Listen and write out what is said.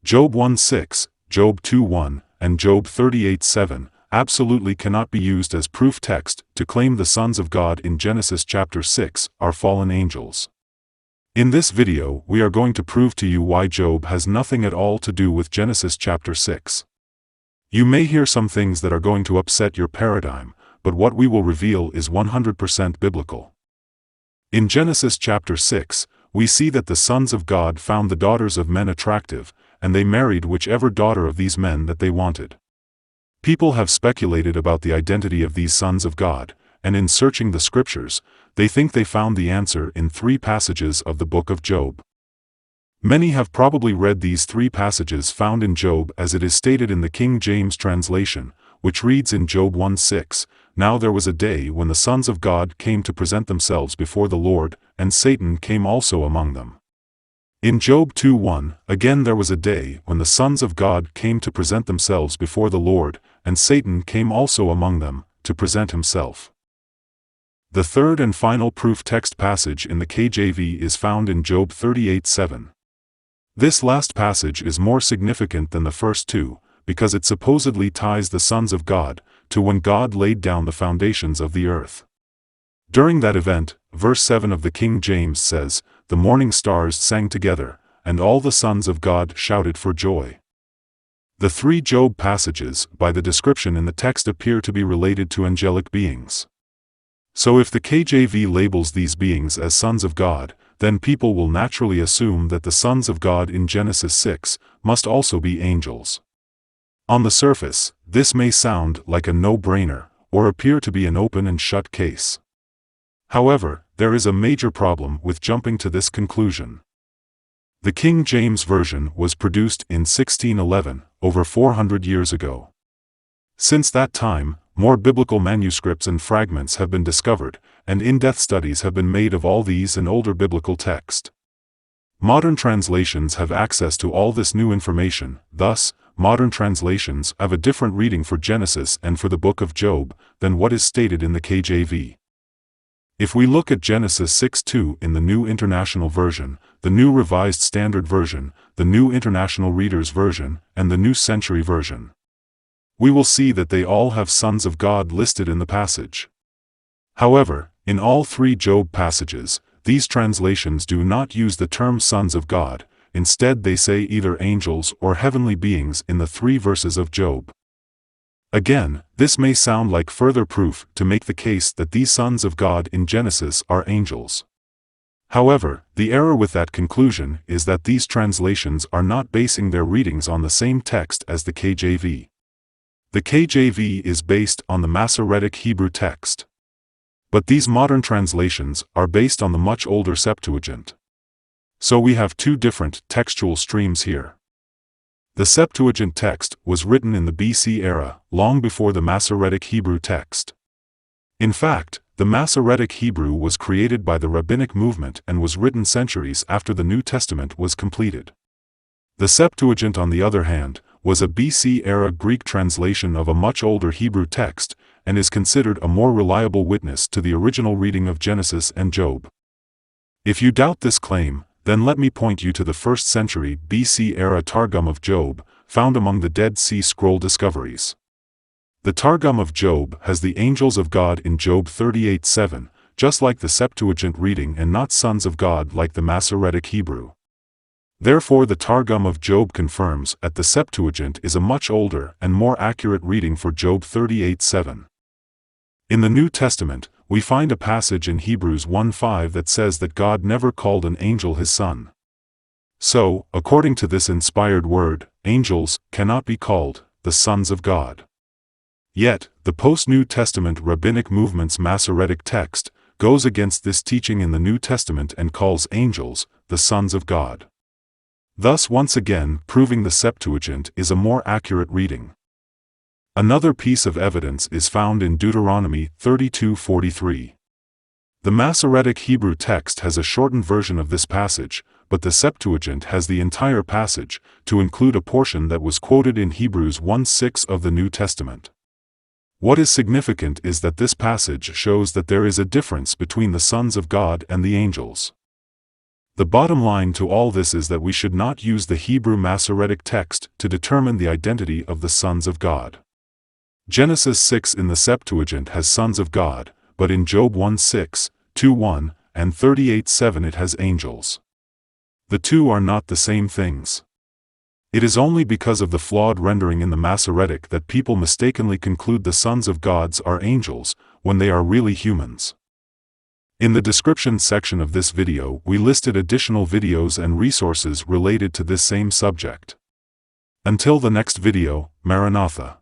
Job 1:6, Job 2:1, and Job 38:7 absolutely cannot be used as proof text to claim the sons of God in Genesis chapter 6 are fallen angels. In this video we are going to prove to you why Job has nothing at all to do with Genesis chapter 6. You may hear some things that are going to upset your paradigm, but what we will reveal is 100% biblical. In Genesis chapter 6, we see that the sons of God found the daughters of men attractive, and they married whichever daughter of these men that they wanted. People have speculated about the identity of these sons of God, and in searching the scriptures, they think they found the answer in 3 passages of the book of Job. Many have probably read these 3 passages found in Job as it is stated in the King James translation, which reads in Job 1:6, "Now there was a day when the sons of God came to present themselves before the Lord, and Satan came also among them." In Job 2:1, again there was a day when the sons of God came to present themselves before the Lord, and Satan came also among them, to present himself. The third and final proof text passage in the KJV is found in Job 38:7. This last passage is more significant than the first 2, because it supposedly ties the sons of God to when God laid down the foundations of the earth. During that event, verse 7 of the King James says, "The morning stars sang together, and all the sons of God shouted for joy." The 3 Job passages, by the description in the text, appear to be related to angelic beings. So if the KJV labels these beings as sons of God, then people will naturally assume that the sons of God in Genesis 6 must also be angels. On the surface, this may sound like a no-brainer, or appear to be an open and shut case. However, there is a major problem with jumping to this conclusion. The King James Version was produced in 1611, over 400 years ago. Since that time, more biblical manuscripts and fragments have been discovered, and in-depth studies have been made of all these and older biblical text. Modern translations have access to all this new information, thus, modern translations have a different reading for Genesis and for the book of Job than what is stated in the KJV. If we look at Genesis 6:2 in the New International Version, the New Revised Standard Version, the New International Reader's Version, and the New Century Version, we will see that they all have sons of God listed in the passage. However, in all 3 Job passages, these translations do not use the term sons of God, instead they say either angels or heavenly beings in the 3 verses of Job. Again, this may sound like further proof to make the case that these sons of God in Genesis are angels. However, the error with that conclusion is that these translations are not basing their readings on the same text as the KJV. The KJV is based on the Masoretic Hebrew text. But these modern translations are based on the much older Septuagint. So we have 2 different textual streams here. The Septuagint text was written in the BC era, long before the Masoretic Hebrew text. In fact, the Masoretic Hebrew was created by the rabbinic movement and was written centuries after the New Testament was completed. The Septuagint, on the other hand, was a BC-era Greek translation of a much older Hebrew text, and is considered a more reliable witness to the original reading of Genesis and Job. If you doubt this claim, then let me point you to the 1st century BC-era Targum of Job, found among the Dead Sea Scroll discoveries. The Targum of Job has the angels of God in Job 38:7, just like the Septuagint reading, and not sons of God like the Masoretic Hebrew. Therefore the Targum of Job confirms that the Septuagint is a much older and more accurate reading for Job 38:7. In the New Testament, we find a passage in Hebrews 1:5 that says that God never called an angel his son. So, according to this inspired word, angels cannot be called the sons of God. Yet, the post-New Testament rabbinic movement's Masoretic text goes against this teaching in the New Testament and calls angels the sons of God. Thus once again proving the Septuagint is a more accurate reading. Another piece of evidence is found in Deuteronomy 32:43. The Masoretic Hebrew text has a shortened version of this passage, but the Septuagint has the entire passage, to include a portion that was quoted in Hebrews 1:6 of the New Testament. What is significant is that this passage shows that there is a difference between the sons of God and the angels. The bottom line to all this is that we should not use the Hebrew Masoretic text to determine the identity of the sons of God. Genesis 6 in the Septuagint has sons of God, but in Job 1:6, 2:1, and 38:7 it has angels. The two are not the same things. It is only because of the flawed rendering in the Masoretic that people mistakenly conclude the sons of God are angels, when they are really humans. In the description section of this video we listed additional videos and resources related to this same subject. Until the next video, Maranatha.